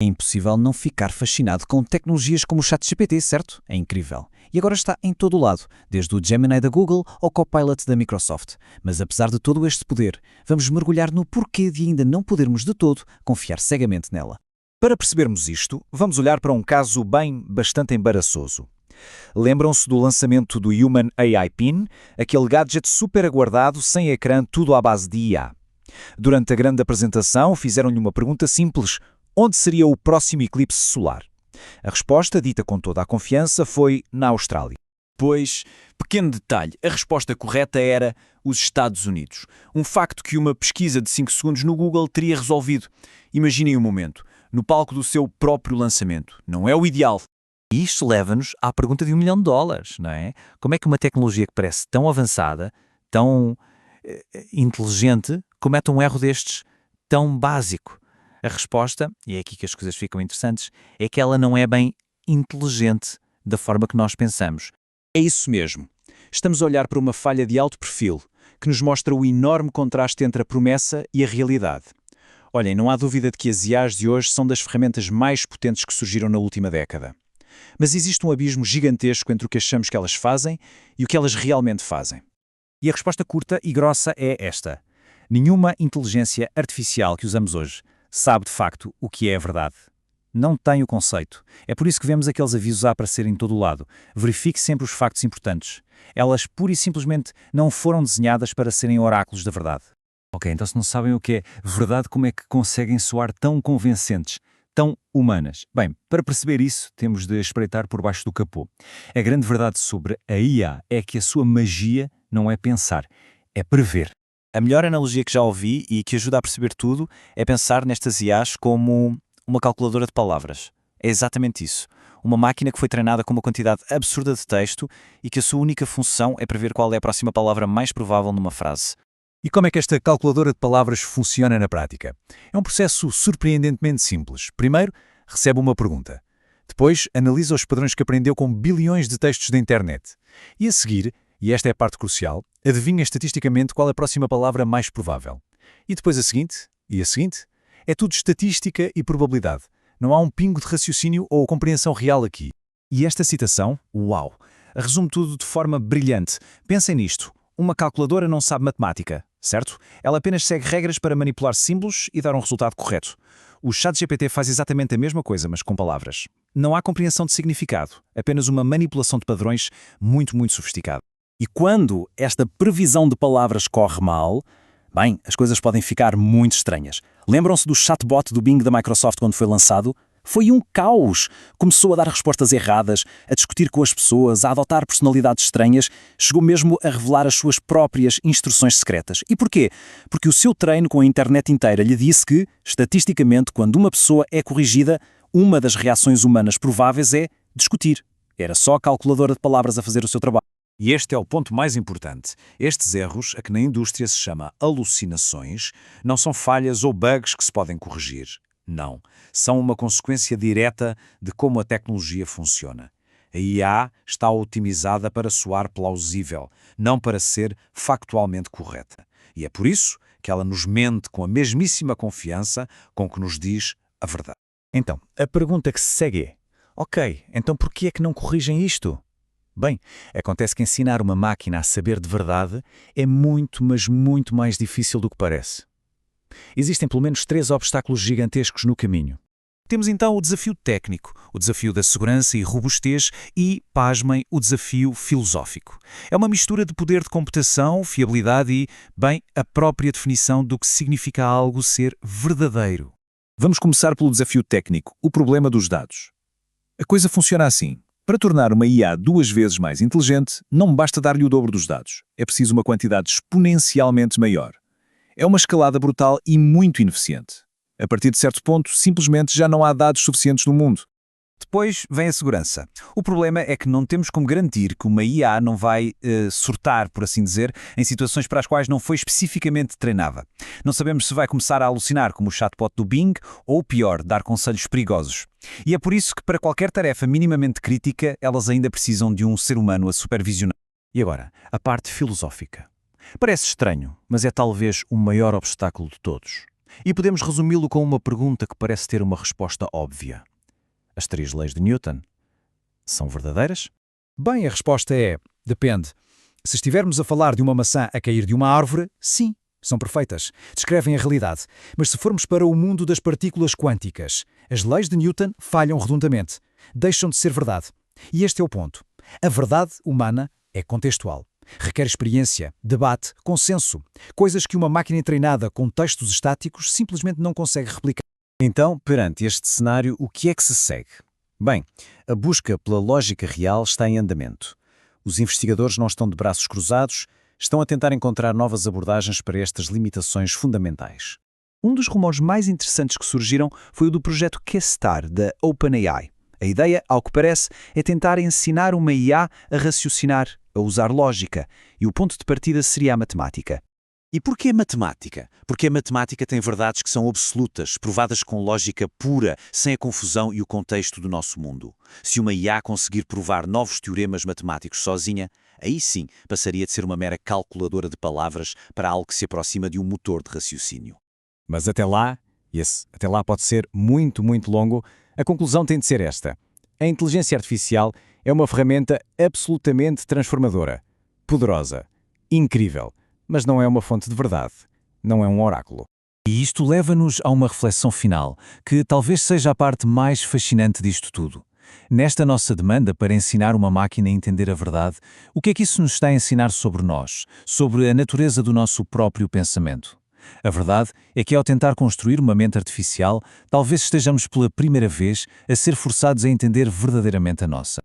É impossível não ficar fascinado com tecnologias como o ChatGPT, certo? É incrível. E agora está em todo o lado, desde o Gemini da Google ao Copilot da Microsoft. Mas apesar de todo este poder, vamos mergulhar no porquê de ainda não podermos de todo confiar cegamente nela. Para percebermos isto, vamos olhar para um caso bastante embaraçoso. Lembram-se do lançamento do Human AI Pin, aquele gadget super aguardado, sem ecrã, tudo à base de IA. Durante a grande apresentação, fizeram-lhe uma pergunta simples: onde seria o próximo eclipse solar? A resposta, dita com toda a confiança, foi na Austrália. Pois, pequeno detalhe, a resposta correta era os Estados Unidos. Um facto que uma pesquisa de 5 segundos no Google teria resolvido. Imaginem o momento, no palco do seu próprio lançamento. Não é o ideal. E isto leva-nos à pergunta de $1 milhão, não é? Como é que uma tecnologia que parece tão avançada, tão inteligente, comete um erro destes tão básico? A resposta, e é aqui que as coisas ficam interessantes, é que ela não é bem inteligente da forma que nós pensamos. É isso mesmo. Estamos a olhar para uma falha de alto perfil, que nos mostra o enorme contraste entre a promessa e a realidade. Olhem, não há dúvida de que as IAs de hoje são das ferramentas mais potentes que surgiram na última década. Mas existe um abismo gigantesco entre o que achamos que elas fazem e o que elas realmente fazem. E a resposta curta e grossa é esta: nenhuma inteligência artificial que usamos hoje sabe de facto o que é a verdade. Não tem o conceito. É por isso que vemos aqueles avisos a aparecer em todo o lado. Verifique sempre os factos importantes. Elas pura e simplesmente não foram desenhadas para serem oráculos da verdade. Ok, então se não sabem o que é verdade, como é que conseguem soar tão convincentes, tão humanas? Bem, para perceber isso, temos de espreitar por baixo do capô. A grande verdade sobre a IA é que a sua magia não é pensar, é prever. A melhor analogia que já ouvi e que ajuda a perceber tudo é pensar nestas IAs como uma calculadora de palavras. É exatamente isso. Uma máquina que foi treinada com uma quantidade absurda de texto e que a sua única função é prever qual é a próxima palavra mais provável numa frase. E como é que esta calculadora de palavras funciona na prática? É um processo surpreendentemente simples. Primeiro, recebe uma pergunta. Depois, analisa os padrões que aprendeu com bilhões de textos da internet. E a seguir, e esta é a parte crucial, adivinha estatisticamente qual é a próxima palavra mais provável. E depois a seguinte, e a seguinte, é tudo estatística e probabilidade. Não há um pingo de raciocínio ou compreensão real aqui. E esta citação, uau, resume tudo de forma brilhante. Pensem nisto. Uma calculadora não sabe matemática, certo? Ela apenas segue regras para manipular símbolos e dar um resultado correto. O ChatGPT faz exatamente a mesma coisa, mas com palavras. Não há compreensão de significado, apenas uma manipulação de padrões muito sofisticada. E quando esta previsão de palavras corre mal, bem, as coisas podem ficar muito estranhas. Lembram-se do chatbot do Bing da Microsoft quando foi lançado? Foi um caos! Começou a dar respostas erradas, a discutir com as pessoas, a adotar personalidades estranhas, chegou mesmo a revelar as suas próprias instruções secretas. E porquê? Porque o seu treino com a internet inteira lhe disse que, estatisticamente, quando uma pessoa é corrigida, uma das reações humanas prováveis é discutir. Era só a calculadora de palavras a fazer o seu trabalho. E este é o ponto mais importante. Estes erros, a que na indústria se chama alucinações, não são falhas ou bugs que se podem corrigir. Não. São uma consequência direta de como a tecnologia funciona. A IA está otimizada para soar plausível, não para ser factualmente correta. E é por isso que ela nos mente com a mesmíssima confiança com que nos diz a verdade. Então, a pergunta que se segue é: ok, então por que é que não corrigem isto? Bem, acontece que ensinar uma máquina a saber de verdade é muito mais difícil do que parece. Existem pelo menos 3 obstáculos gigantescos no caminho. Temos então o desafio técnico, o desafio da segurança e robustez e, pasmem, o desafio filosófico. É uma mistura de poder de computação, fiabilidade e, bem, a própria definição do que significa algo ser verdadeiro. Vamos começar pelo desafio técnico, o problema dos dados. A coisa funciona assim. Para tornar uma IA 2 vezes mais inteligente, não basta dar-lhe o dobro dos dados. É preciso uma quantidade exponencialmente maior. É uma escalada brutal e muito ineficiente. A partir de certo ponto, simplesmente já não há dados suficientes no mundo. Depois vem a segurança. O problema é que não temos como garantir que uma IA não vai surtar, por assim dizer, em situações para as quais não foi especificamente treinada. Não sabemos se vai começar a alucinar como o chatbot do Bing ou, pior, dar conselhos perigosos. E é por isso que para qualquer tarefa minimamente crítica, elas ainda precisam de um ser humano a supervisionar. E agora, a parte filosófica. Parece estranho, mas é talvez o maior obstáculo de todos. E podemos resumi-lo com uma pergunta que parece ter uma resposta óbvia. As 3 leis de Newton são verdadeiras? Bem, a resposta é: depende. Se estivermos a falar de uma maçã a cair de uma árvore, sim, são perfeitas, descrevem a realidade. Mas se formos para o mundo das partículas quânticas, as leis de Newton falham redondamente, deixam de ser verdade. E este é o ponto. A verdade humana é contextual. Requer experiência, debate, consenso, coisas que uma máquina treinada com textos estáticos simplesmente não consegue replicar. Então, perante este cenário, o que é que se segue? Bem, a busca pela lógica real está em andamento. Os investigadores não estão de braços cruzados, estão a tentar encontrar novas abordagens para estas limitações fundamentais. Um dos rumores mais interessantes que surgiram foi o do projeto Q-Star, da OpenAI. A ideia, ao que parece, é tentar ensinar uma IA a raciocinar, a usar lógica, e o ponto de partida seria a matemática. E porquê matemática? Porque a matemática tem verdades que são absolutas, provadas com lógica pura, sem a confusão e o contexto do nosso mundo. Se uma IA conseguir provar novos teoremas matemáticos sozinha, aí sim passaria de ser uma mera calculadora de palavras para algo que se aproxima de um motor de raciocínio. Mas até lá, e esse até lá pode ser muito, muito longo, a conclusão tem de ser esta. A inteligência artificial é uma ferramenta absolutamente transformadora, poderosa, incrível, mas não é uma fonte de verdade, não é um oráculo. E isto leva-nos a uma reflexão final, que talvez seja a parte mais fascinante disto tudo. Nesta nossa demanda para ensinar uma máquina a entender a verdade, o que é que isso nos está a ensinar sobre nós, sobre a natureza do nosso próprio pensamento? A verdade é que ao tentar construir uma mente artificial, talvez estejamos pela primeira vez a ser forçados a entender verdadeiramente a nossa.